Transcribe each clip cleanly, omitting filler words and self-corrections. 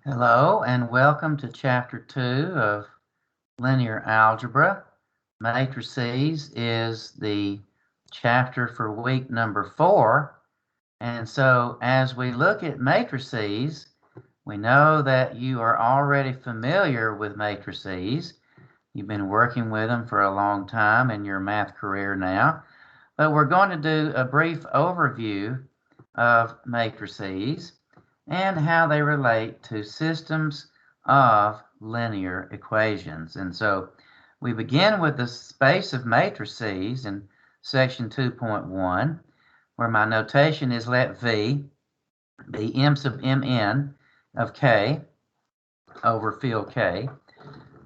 Hello and welcome to Chapter 2 of Linear Algebra. Matrices is the chapter for week number 4. And so as we look at matrices, we know that you are already familiar with matrices. You've been working with them for a long time in your math career now. But we're going to do a brief overview of matrices and how they relate to systems of linear equations. And so we begin with the space of matrices in section 2.1, where my notation is let V be M sub Mn of K over field K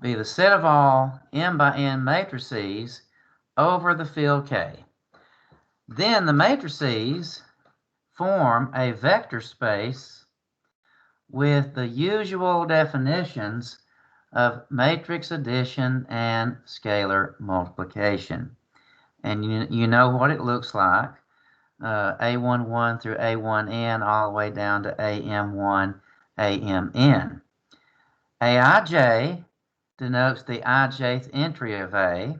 be the set of all M by N matrices over the field K. Then the matrices form a vector space with the usual definitions of matrix addition and scalar multiplication. And you know what it looks like. A11 through A1n all the way down to AM1, AMN. Aij denotes the ijth entry of A.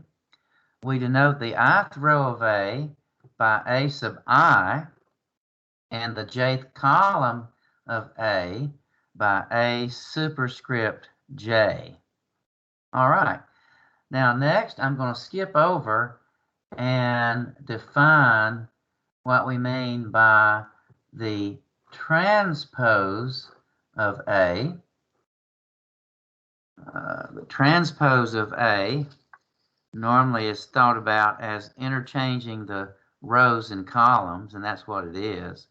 We denote the ith row of A by A sub I and the jth column of A by A superscript J. All right. Now next I'm going to skip over and define what we mean by the transpose of A. The transpose of A normally is thought about as interchanging the rows and columns, and that's what it is.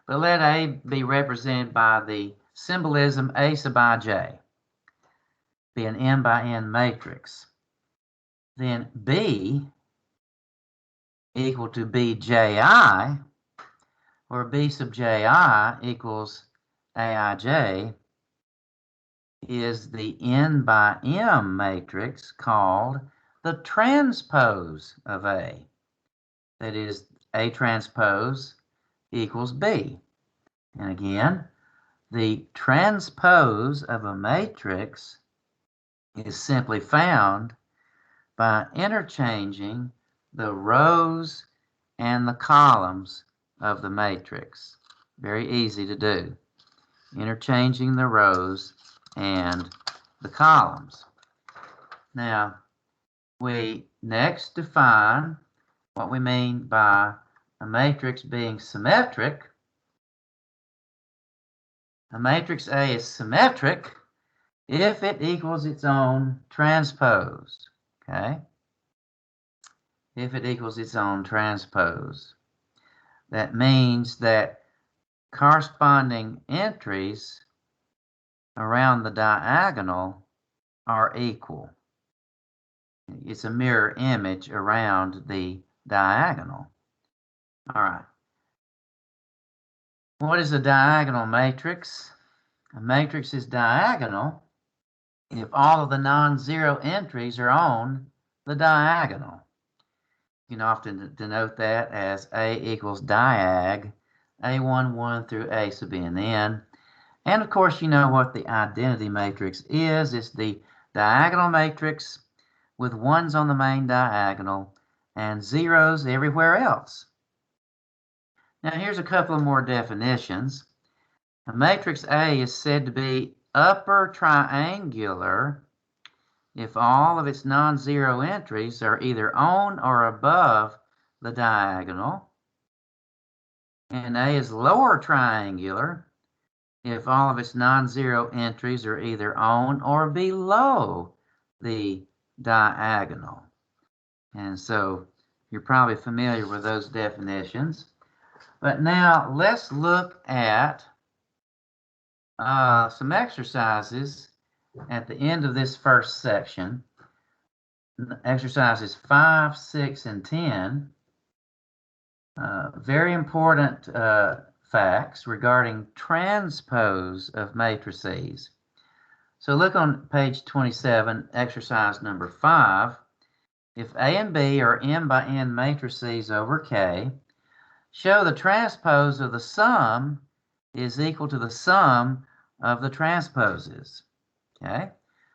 But let A be represented by the symbolism A sub ij, be an M by N matrix. Then B equal to Bji, or B sub Ji equals Aij, is the N by M matrix called the transpose of A. That is, A transpose equals B. And again, the transpose of a matrix is simply found by interchanging the rows and the columns of the matrix. Very easy to do. Interchanging the rows and the columns. Now, we next define what we mean by a matrix being symmetric. A matrix A is symmetric if it equals its own transpose. Okay? If it equals its own transpose. That means that corresponding entries around the diagonal are equal. It's a mirror image around the diagonal. All right. What is a diagonal matrix? A matrix is diagonal if all of the non-zero entries are on the diagonal. You can often denote that as A equals diag, A11 through A sub Nn. And of course, you know what the identity matrix is. It's the diagonal matrix with ones on the main diagonal and zeros everywhere else. Now here's a couple of more definitions. A matrix A is said to be upper triangular if all of its non-zero entries are either on or above the diagonal. And A is lower triangular if all of its non-zero entries are either on or below the diagonal. And so you're probably familiar with those definitions. But now let's look at some exercises at the end of this first section. Exercises 5, 6, and 10. Very important facts regarding transpose of matrices. So look on page 27, exercise number 5. If A and B are M by N matrices over K, show the transpose of the sum is equal to the sum of the transposes. Okay,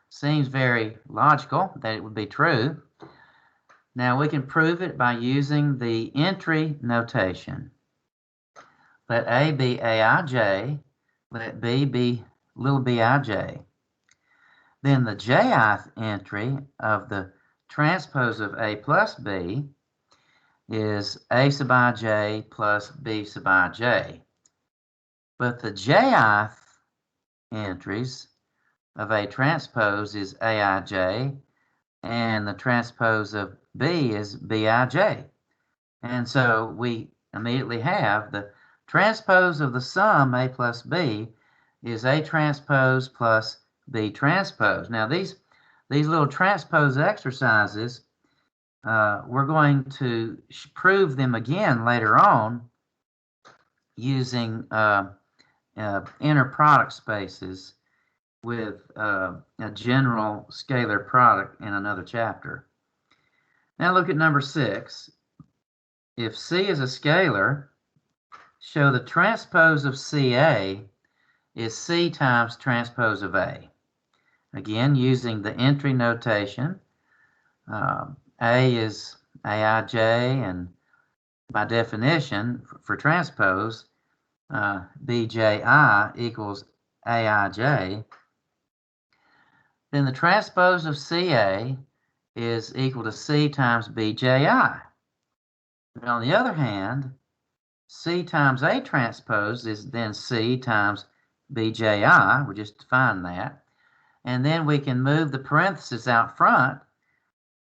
seems very logical that it would be true. Now we can prove it by using the entry notation. Let A be Aij, let B be little bij. Then the jth entry of the transpose of A plus B is A sub ij plus B sub ij. But the jth entries of A transpose is Aij, and the transpose of B is Bij. And so we immediately have the transpose of the sum A plus B is A transpose plus B transpose. Now these little transpose exercises, we're going to prove them again later on using inner product spaces with a general scalar product in another chapter. Now look at number 6. If C is a scalar, show the transpose of CA is C times transpose of A. Again, using the entry notation, A is Aij, and by definition, for transpose, Bji equals Aij. Then the transpose of CA is equal to C times Bji. But on the other hand, C times A transpose is then C times Bji. We just defined that. And then we can move the parentheses out front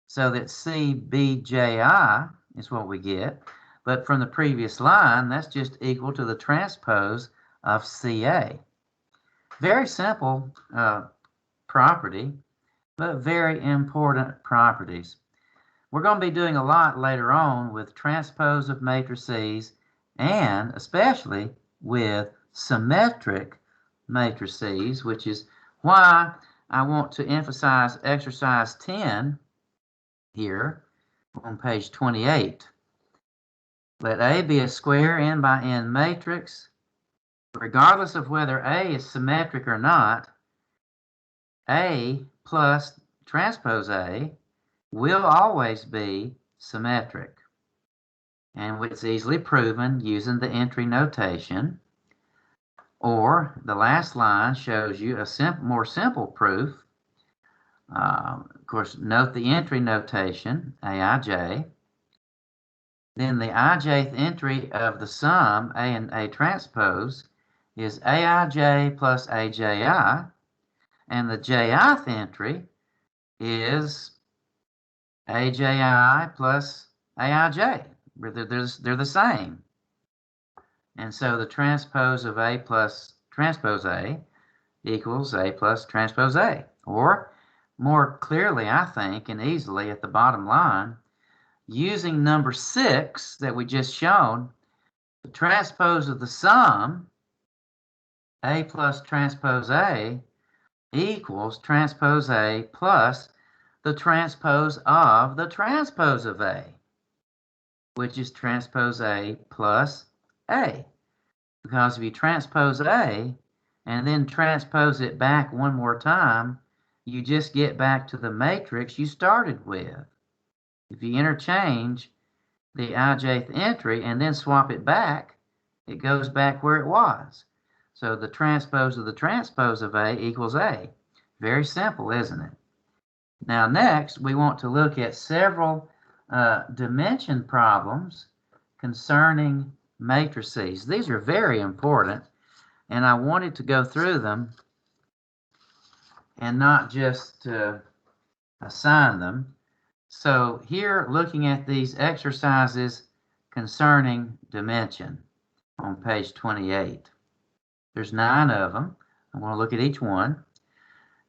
so that C Bji is what we get. But from the previous line, that's just equal to the transpose of Ca. Very simple property, but very important properties. We're going to be doing a lot later on with transpose of matrices and especially with symmetric matrices, which is why I want to emphasize exercise 10 here on page 28. Let A be a square n by n matrix. Regardless of whether A is symmetric or not, A plus transpose A will always be symmetric. And it's easily proven using the entry notation. Or the last line shows you a more simple proof. Of course, note the entry notation, Aij. Then the ijth entry of the sum, A and A transpose, is Aij plus Aji. And the jth entry is Aji plus Aij. They're the same. And so the transpose of A plus transpose A equals A plus transpose A. Or more clearly, I think, and easily at the bottom line, using number 6 that we just shown, the transpose of the sum, A plus transpose A, equals transpose A plus the transpose of the transpose of A, which is transpose A plus A. Because if you transpose A and then transpose it back one more time, you just get back to the matrix you started with. If you interchange the ijth entry and then swap it back, it goes back where it was. So the transpose of the transpose of A equals A. Very simple, isn't it? Now next, we want to look at several dimension problems concerning matrices. These are very important, and I wanted to go through them and not just assign them. So here, looking at these exercises concerning dimension on page 28. There's 9 of them. I want to look at each one.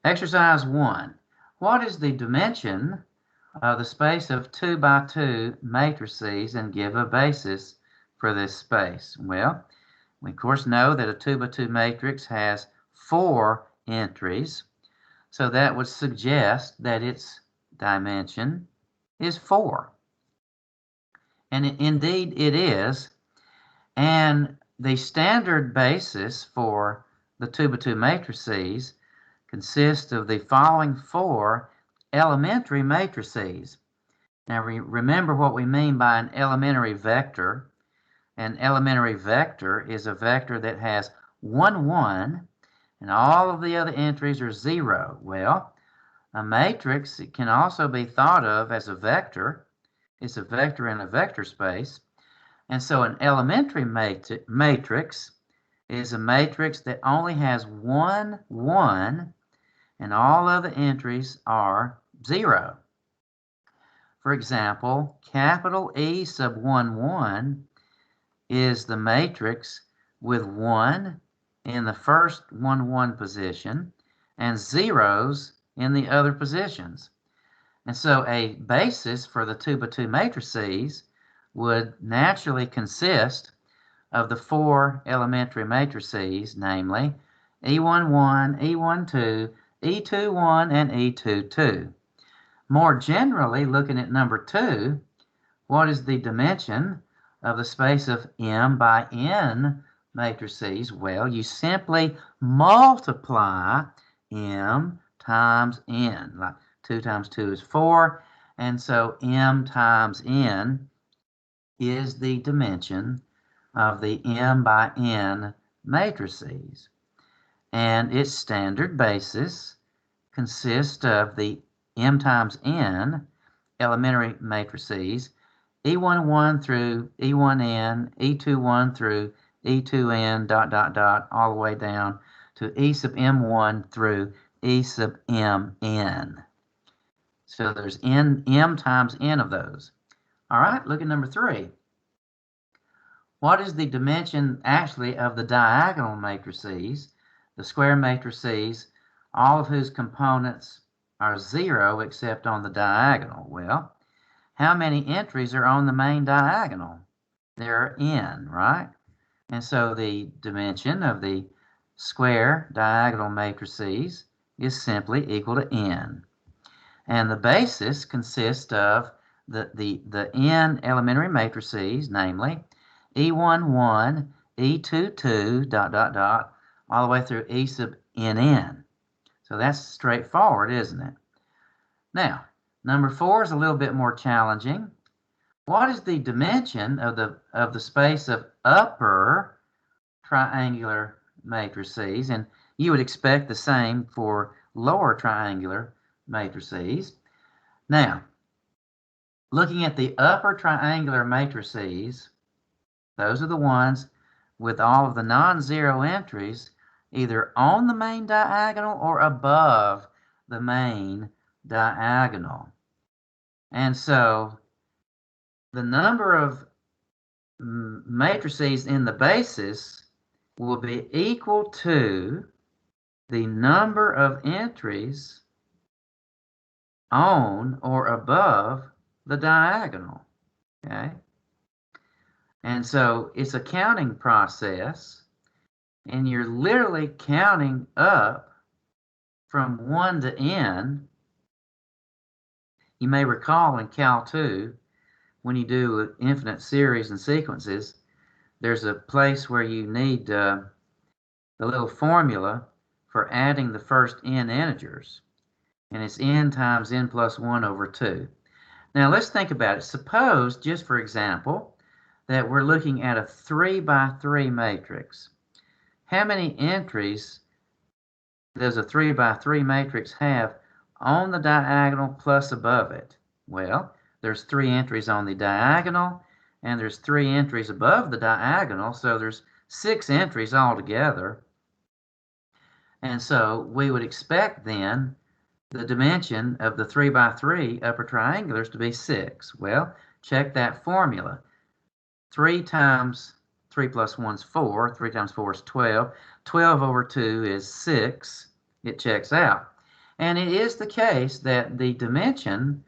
Exercise 1. What is the dimension of the space of 2 by 2 matrices, and give a basis for this space? Well, we of course know that a 2 by 2 matrix has 4 entries, so that would suggest that its dimension is 4. And indeed it is. And the standard basis for the 2 by 2 matrices consist of the following 4 elementary matrices. Now remember what we mean by an elementary vector. An elementary vector is a vector that has 1, 1, and all of the other entries are 0. Well, a matrix, it can also be thought of as a vector. It's a vector in a vector space. And so an elementary matrix is a matrix that only has 1, 1, and all other entries are 0. For example, capital E sub 1, 1 is the matrix with 1 in the first 1, 1 position and zeros in the other positions. And so a basis for the 2 by 2 matrices would naturally consist of the 4 elementary matrices, namely E11, E12, E21, and E22. More generally, looking at number 2, what is the dimension of the space of M by N matrices? Well, you simply multiply M times N. Like 2 times 2 is 4, and so M times N is the dimension of the M by N matrices. And its standard basis consists of the M times N elementary matrices, E11 through E1N, E21 through E2N, dot, dot, dot, all the way down to E sub M1 through E sub Mn. So there's M times N of those. All right, look at number 3. What is the dimension actually of the diagonal matrices, the square matrices, all of whose components are 0 except on the diagonal? Well, how many entries are on the main diagonal? There are n, right? And so the dimension of the square diagonal matrices is simply equal to n. And the basis consists of the n elementary matrices, namely E11, E22, dot, dot, dot, all the way through E sub Nn. So that's straightforward, isn't it? Now, number 4 is a little bit more challenging. What is the dimension of the space of upper triangular matrices? And you would expect the same for lower triangular matrices. Now, looking at the upper triangular matrices, those are the ones with all of the non-zero entries either on the main diagonal or above the main diagonal. And so the number of matrices in the basis will be equal to the number of entries on or above the diagonal. Okay? And so it's a counting process, and you're literally counting up from 1 to n. You may recall in Cal 2, when you do infinite series and sequences, there's a place where you need the little formula for adding the first n integers. And it's n times n plus 1 over 2. Now let's think about it. Suppose, just for example, that we're looking at a 3 by 3 matrix. How many entries does a 3 by 3 matrix have on the diagonal plus above it? Well, there's 3 entries on the diagonal, and there's 3 entries above the diagonal, so there's 6 entries altogether. And so we would expect then the dimension of the 3 by 3 upper triangulars to be 6. Well, check that formula. 3 times 3 plus 1 is 4. 3 times 4 is 12. 12 over 2 is 6. It checks out. And it is the case that the dimension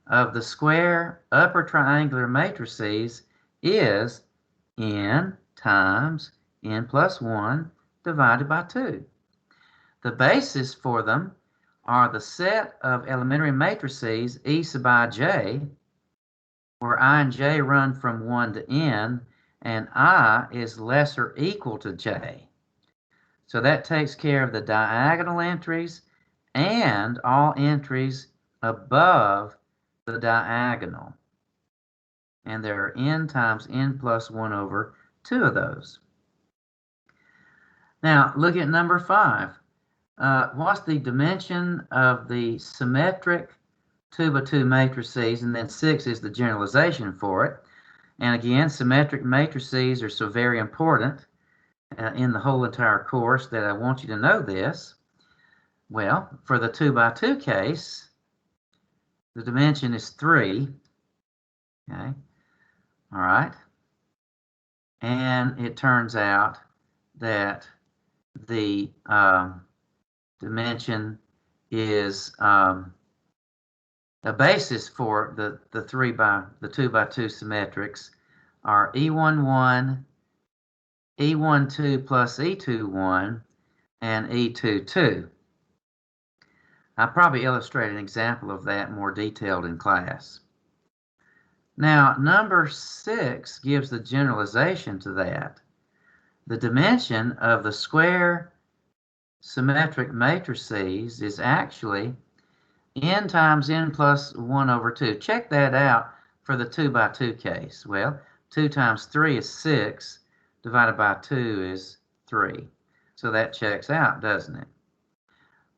of the square upper triangular matrices is n times n plus 1 divided by 2. The basis for them are the set of elementary matrices E sub ij, where I and j run from 1 to n, and I is less or equal to j. So that takes care of the diagonal entries and all entries above the diagonal. And there are n times n plus 1 over 2 of those. Now, look at number 5. What's the dimension of the symmetric 2 by 2 matrices? And then 6 is the generalization for it. And again, symmetric matrices are so very important in the whole entire course that I want you to know this. Well, for the 2 by 2 case, the dimension is 3. Okay. All right. And it turns out that the dimension is the basis for the 2 by 2 symmetrics are E11, E12 plus E21, and E22. I'll probably illustrate an example of that more detailed in class. Now, number 6 gives the generalization to that. The dimension of the square symmetric matrices is actually n times n plus 1 over 2. Check that out for the 2 by 2 case. Well, 2 times 3 is 6, divided by 2 is 3. So that checks out, doesn't it?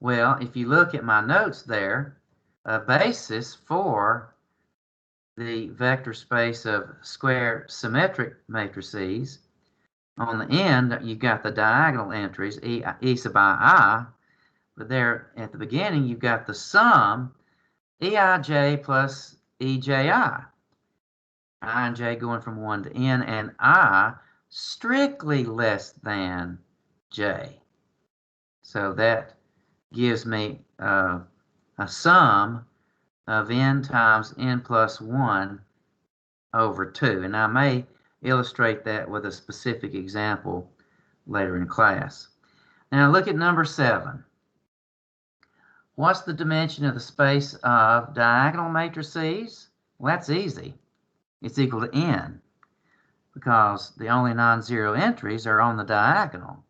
Well, if you look at my notes there, a basis for the vector space of square symmetric matrices, on the end, you've got the diagonal entries, e sub I, but there at the beginning, you've got the sum, eij plus eji. I and j going from 1 to n, and I strictly less than j. So that gives me a sum of n times n plus 1 over 2. And I may illustrate that with a specific example later in class. Now look at number 7. What's the dimension of the space of diagonal matrices? Well, that's easy. It's equal to n, because the only non-zero entries are on the diagonal.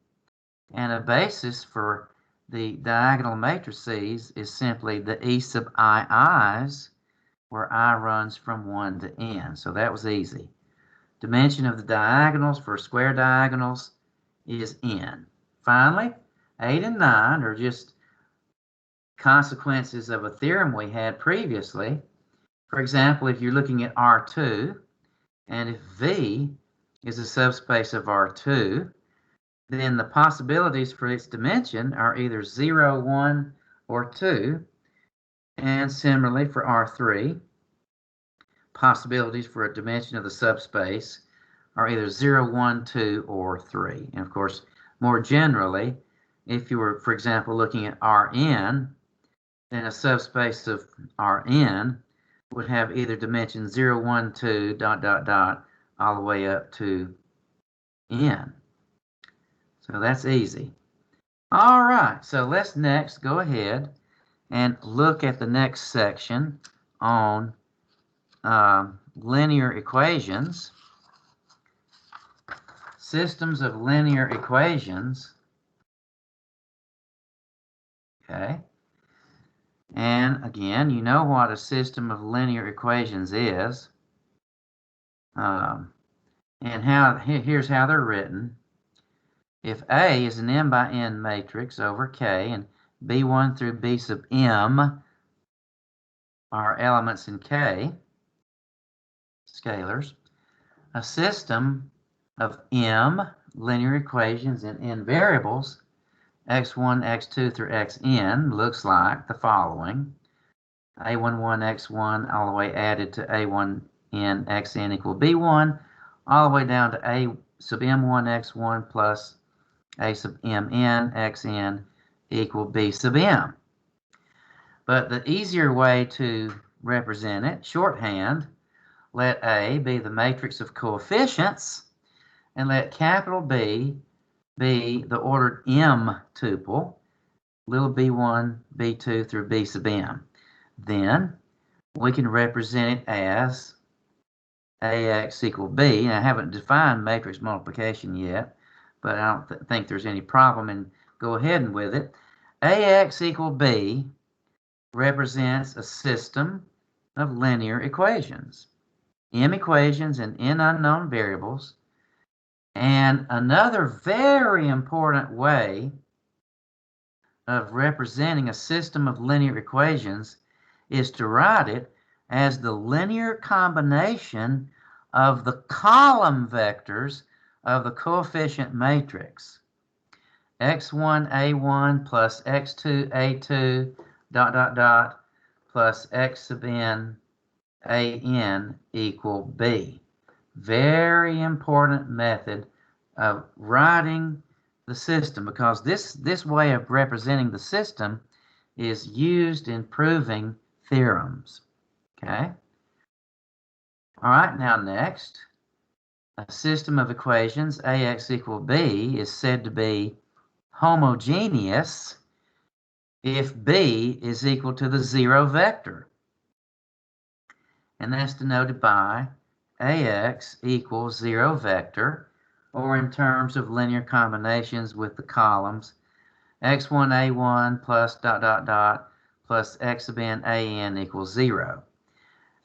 And a basis for the diagonal matrices is simply the e sub i's, where I runs from 1 to n. So that was easy. Dimension of the diagonals for square diagonals is n. Finally, 8 and 9 are just consequences of a theorem we had previously. For example, if you're looking at R2, and if V is a subspace of R2, then the possibilities for its dimension are either 0, 1, or 2. And similarly for R3, possibilities for a dimension of the subspace are either 0, 1, 2, or 3. And of course, more generally, if you were, for example, looking at Rn, then a subspace of Rn would have either dimension 0, 1, 2, dot, dot, dot, all the way up to n. So that's easy. All right, so let's next go ahead and look at the next section on linear equations, systems of linear equations. Okay. And again, you know what a system of linear equations is. And here's how they're written. If A is an m by n matrix over K, and B1 through B sub m are elements in K, scalars, a system of m linear equations in n variables, x1, x2 through xn, looks like the following. a11 x1 all the way added to a1n xn equal b1, all the way down to a sub m1 x1 plus a sub mn xn equal b sub m. But the easier way to represent it, shorthand, let A be the matrix of coefficients, and let capital B be the ordered m tuple, little b1, b2 through b sub m. Then we can represent it as ax equal b. And I haven't defined matrix multiplication yet, but I don't think there's any problem, and go ahead with it. AX equal B represents a system of linear equations, M equations and N unknown variables. And another very important way of representing a system of linear equations is to write it as the linear combination of the column vectors of the coefficient matrix. x1a1 plus x2a2 plus x sub n an equal b. Very important method of writing the system, because this way of representing the system is used in proving theorems. Okay? All right, now next, a system of equations ax equal b is said to be homogeneous if b is equal to the zero vector. And that's denoted by ax equals zero vector, or in terms of linear combinations with the columns, x1a1 plus plus x sub n an equals 0.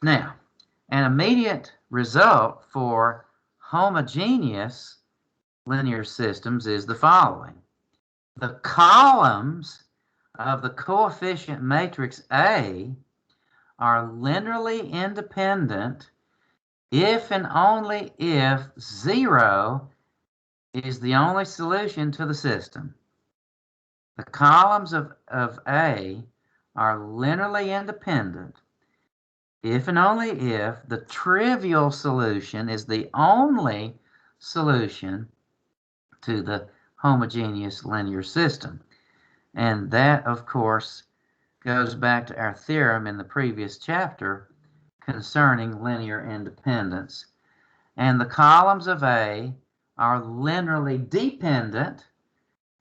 Now, an immediate result for homogeneous linear systems is the following. The columns of the coefficient matrix A are linearly independent if and only if 0 is the only solution to the system. The columns of A are linearly independent if and only if the trivial solution is the only solution to the homogeneous linear system. And that, of course, goes back to our theorem in the previous chapter concerning linear independence. And the columns of A are linearly dependent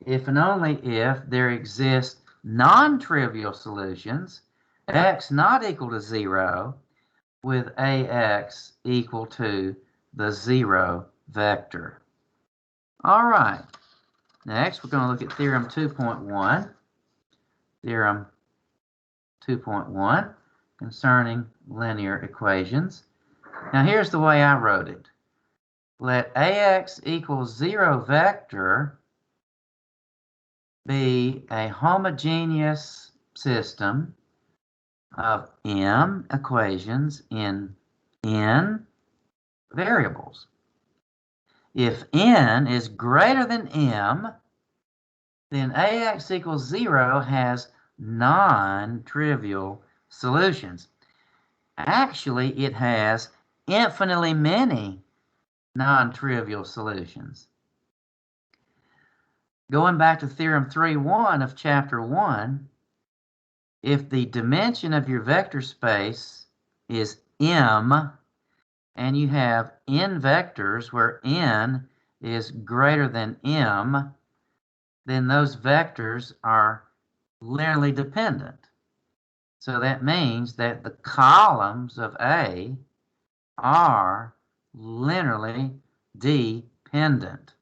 if and only if there exist non-trivial solutions, x not equal to 0, with ax equal to the 0 vector. All right, next we're going to look at Theorem 2.1. Theorem 2.1 concerning linear equations. Now here's the way I wrote it. Let ax equals 0 vector be a homogeneous system of m equations in n variables. If n is greater than m, then ax equals 0 has non-trivial solutions. Actually, it has infinitely many non-trivial solutions. Going back to Theorem 3.1 of Chapter 1, if the dimension of your vector space is m, and you have n vectors where n is greater than m, then those vectors are linearly dependent. So that means that the columns of A are linearly dependent.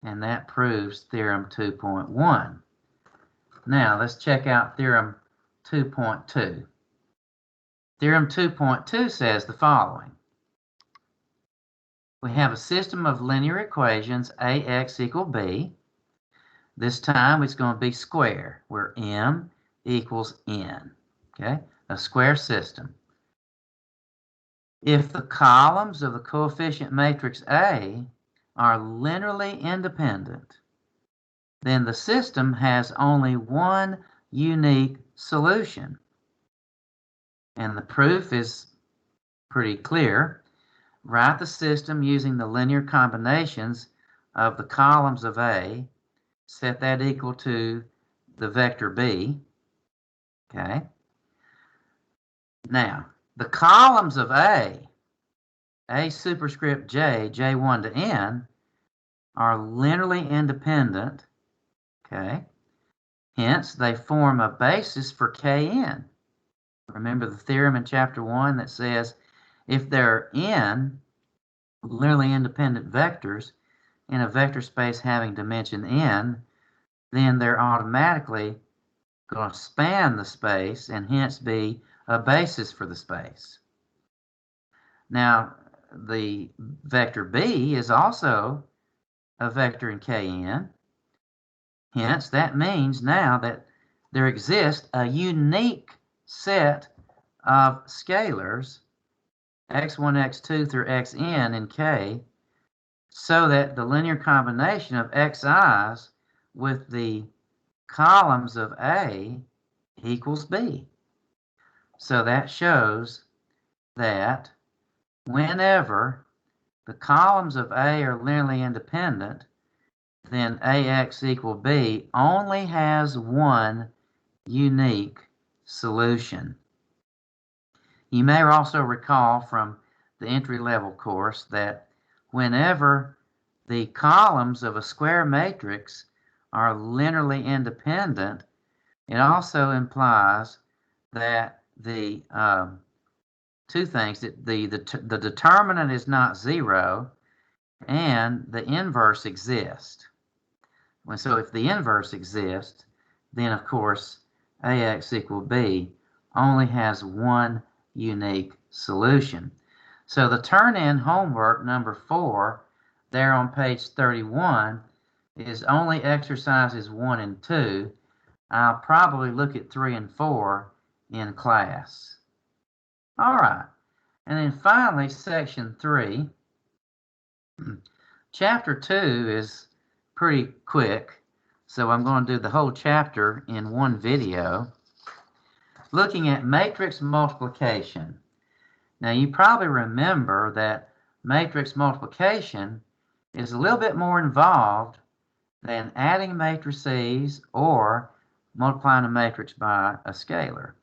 And that proves Theorem 2.1. Now let's check out Theorem 2.2. Theorem 2.2 says the following. We have a system of linear equations ax equal b. This time it's going to be square, where m equals n. Okay, a square system. If the columns of the coefficient matrix A are linearly independent, then the system has only one unique solution. And the proof is pretty clear. Write the system using the linear combinations of the columns of A. Set that equal to the vector B. Okay. Now, the columns of A superscript j, j1 to n, are linearly independent. Okay. Hence, they form a basis for Kn. Remember the theorem in Chapter 1 that says if there are n linearly independent vectors, in a vector space having dimension n, then they're automatically going to span the space and hence be a basis for the space. Now, the vector B is also a vector in Kn. Hence, that means now that there exists a unique set of scalars, x1, x2 through xn in K, so that the linear combination of xi's with the columns of A equals B. So that shows that whenever the columns of A are linearly independent, then AX equal B only has one unique solution. You may also recall from the entry-level course that whenever the columns of a square matrix are linearly independent, it also implies that the two things, that the determinant is not zero and the inverse exists. So if the inverse exists, then of course AX equal B only has one unique solution. So the turn-in homework number 4 there on page 31 is only exercises 1 and 2. I'll probably look at 3 and 4 in class. All right, and then finally section 3. Chapter 2 is pretty quick, so I'm going to do the whole chapter in one video. Looking at matrix multiplication. Now you probably remember that matrix multiplication is a little bit more involved than adding matrices or multiplying a matrix by a scalar.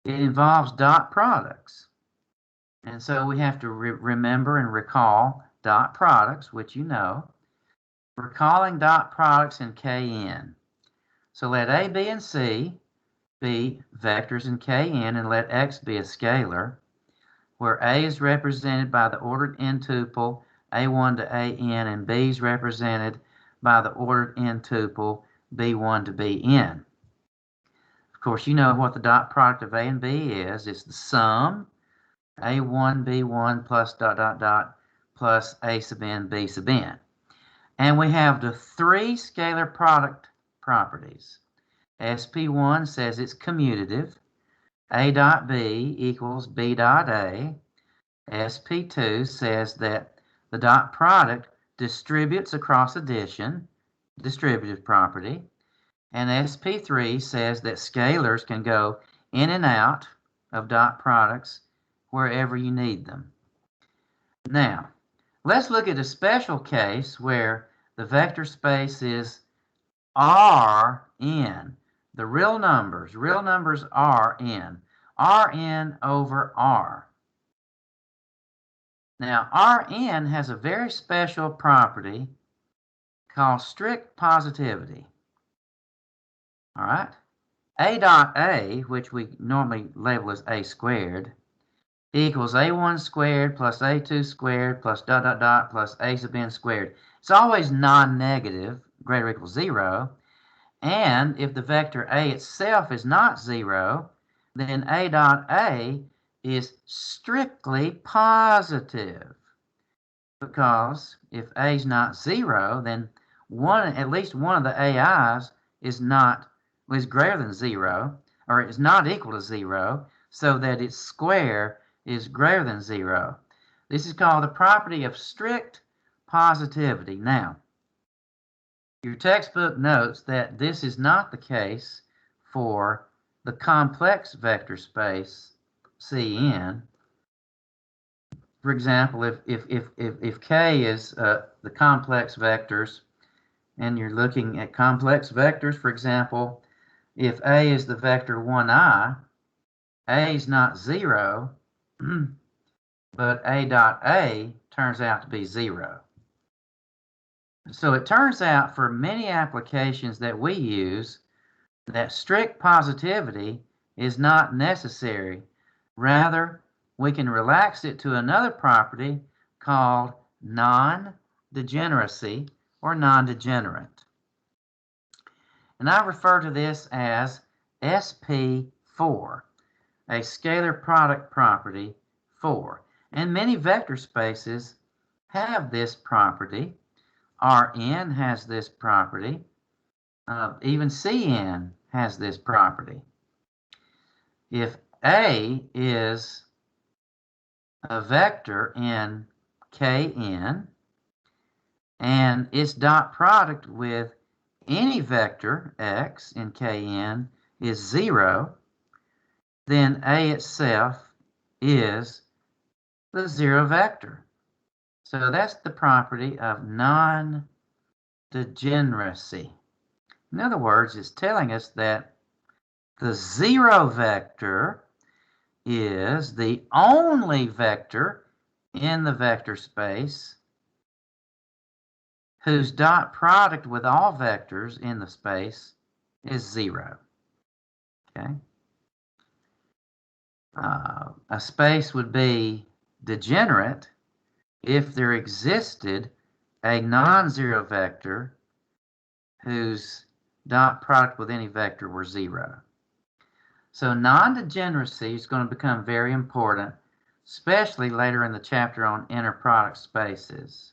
It involves dot products. And so we have to remember and recall dot products, which you know. Recalling dot products in Kn. So let A, B, and C be vectors in Kn, and let X be a scalar, where A is represented by the ordered n tuple A1 to AN, and B is represented by the ordered n tuple B1 to Bn. Of course, you know what the dot product of A and B is. It's the sum A1 B1 plus dot dot dot plus A sub n B sub n. And we have the three scalar product properties. SP1 says it's commutative. A dot B equals B dot A. SP2 says that the dot product distributes across addition, distributive property. And SP3 says that scalars can go in and out of dot products wherever you need them. Now, let's look at a special case where the vector space is Rn. The real numbers are Rn over R. Now, Rn has a very special property called strict positivity. All right? A dot A, which we normally label as A squared, equals A1 squared plus A2 squared plus dot dot dot plus A sub n squared. It's always non-negative, greater or equal 0. And if the vector A itself is not 0, then A dot A is strictly positive. Because if A is not 0, then at least one of the AI's is greater than 0, or is not equal to 0, so that its square is greater than 0. This is called the property of strict positivity. Now, your textbook notes that this is not the case for the complex vector space Cn. For example, if K is the complex vectors, and you're looking at complex vectors, for example, if A is the vector 1i, A is not 0, but A dot A turns out to be 0. So it turns out for many applications that we use that strict positivity is not necessary. Rather, we can relax it to another property called non-negativity. degeneracy or non-degenerate. And I refer to this as SP4, a scalar product property 4. And many vector spaces have this property. Rn has this property. Even Cn has this property. If A is a vector in Kn and its dot product with any vector x in Kn is 0, then A itself is the 0 vector. So that's the property of non-degeneracy. In other words, it's telling us that the 0 vector is the only vector in the vector space whose dot product with all vectors in the space is 0. Okay. A space would be degenerate if there existed a non-zero vector whose dot product with any vector were 0. So non-degeneracy is going to become very important, especially later in the chapter on inner product spaces.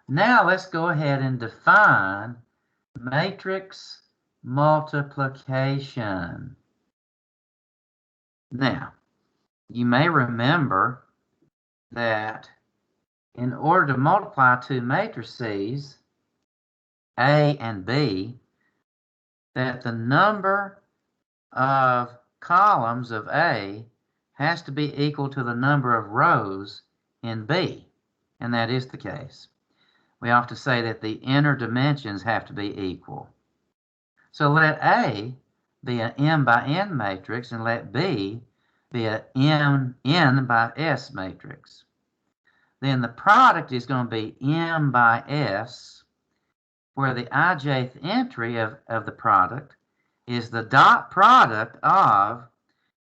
Now let's go ahead and define matrix multiplication. Now, you may remember that in order to multiply two matrices, A and B, that the number of columns of A has to be equal to the number of rows in B, and that is the case. We often say that the inner dimensions have to be equal. So let A be an M by N matrix and let B be an N by S matrix. Then the product is going to be M by S, where the ijth entry of the product is the dot product of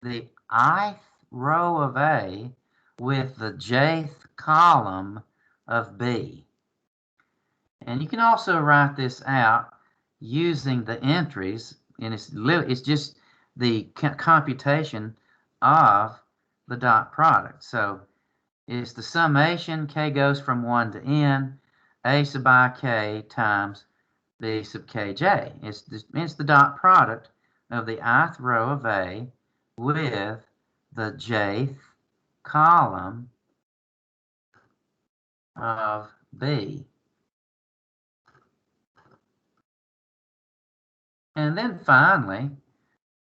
the ith row of A with the jth column of B. And you can also write this out using the entries, and it's just the computation of the dot product. So it's the summation, k goes from 1 to n, a sub I k times b sub kj. It's the dot product of the ith row of A with the jth column of B. And then finally,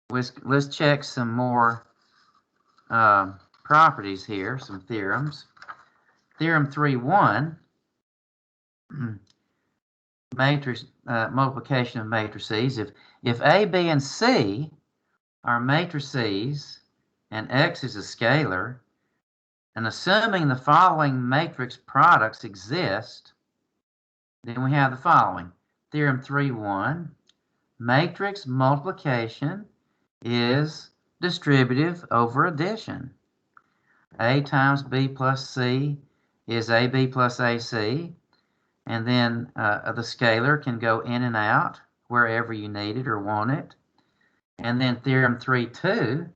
let's check some more properties here, some theorems. Theorem 3.1, matrix multiplication of matrices. If A, B, and C are matrices and X is a scalar, and assuming the following matrix products exist, then we have the following. Theorem 3.1, matrix multiplication is distributive over addition. A times B plus C is AB plus AC, and then the scalar can go in and out wherever you need it or want it. And then theorem 3.2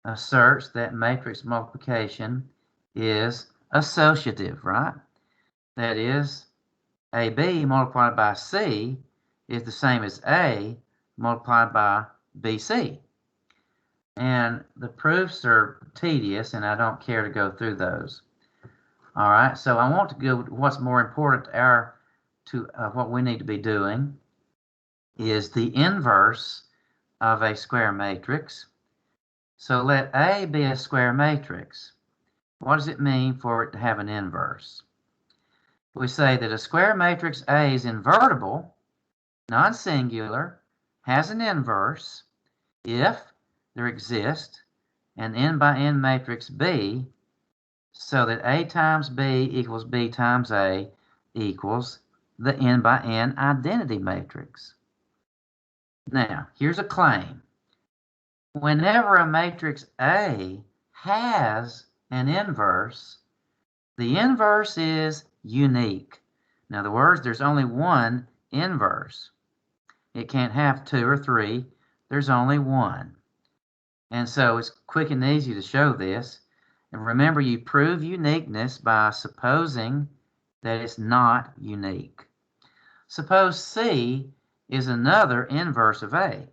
asserts that matrix multiplication is associative, right? That is, AB multiplied by C is the same as A multiplied by BC. And the proofs are tedious, and I don't care to go through those. All right, so I want to go to what's more important to what we need to be doing is the inverse of a square matrix. So let A be a square matrix. What does it mean for it to have an inverse? We say that a square matrix A is invertible, non-singular, has an inverse if there exists an n by n matrix B, so that A times B equals B times A equals the n by n identity matrix. Now, here's a claim. Whenever a matrix A has an inverse, the inverse is unique. In other words, there's only one inverse. It can't have two or three. There's only one. And so it's quick and easy to show this. And remember, you prove uniqueness by supposing that it's not unique. Suppose C is another inverse of A,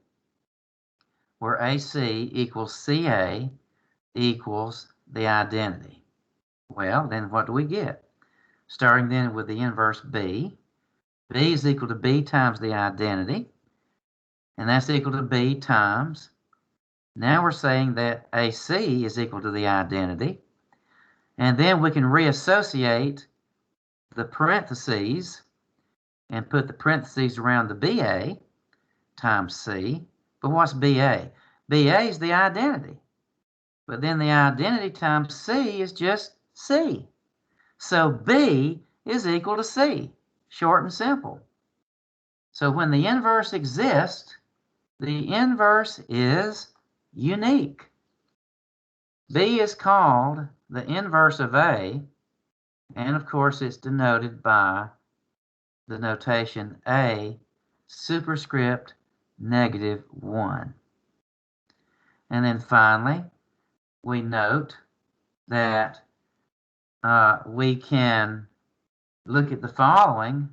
where AC equals CA equals the identity. Well, then what do we get? Starting then with the inverse B. B is equal to B times the identity, and that's equal to B times. Now we're saying that AC is equal to the identity, and then we can reassociate the parentheses and put the parentheses around the BA times C. But what's BA? BA is the identity. But then the identity times C is just C. So B is equal to C, short and simple. So when the inverse exists, the inverse is unique. B is called the inverse of A, and of course it's denoted by the notation A superscript -1. And then finally, we note that we can look at the following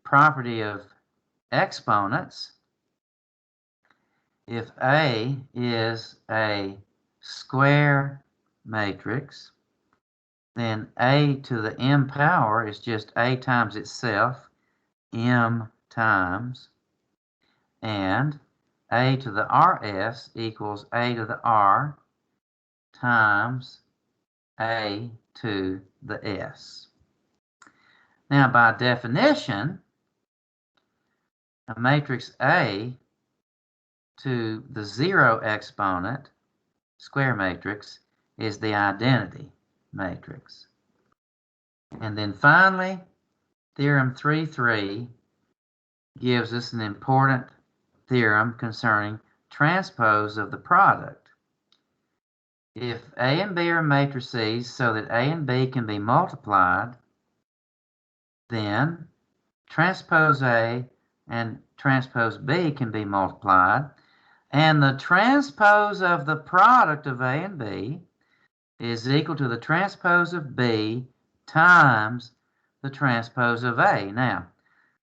property of exponents. If A is a square matrix, then A to the m power is just A times itself, m times, and A to the rs equals A to the r times A to the s. Now, by definition, a matrix A to the 0 exponent, square matrix, is the identity matrix. And then finally, Theorem 3.3 gives us an important theorem concerning transpose of the product. If A and B are matrices so that A and B can be multiplied, then transpose A and transpose B can be multiplied, and the transpose of the product of A and B is equal to the transpose of B times the transpose of A. Now,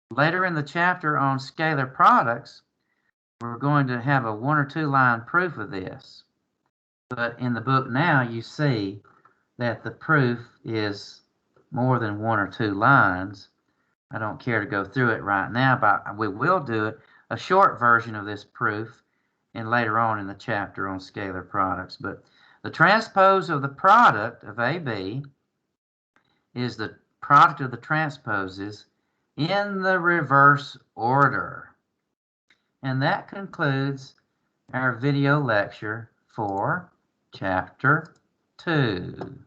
later in the chapter on scalar products, we're going to have a 1 or 2 line proof of this. But in the book now, you see that the proof is more than 1 or 2 lines. I don't care to go through it right now, but we will do it, a short version of this proof, and later on in the chapter on scalar products. But the transpose of the product of AB is the product of the transposes in the reverse order. And that concludes our video lecture for Chapter 2.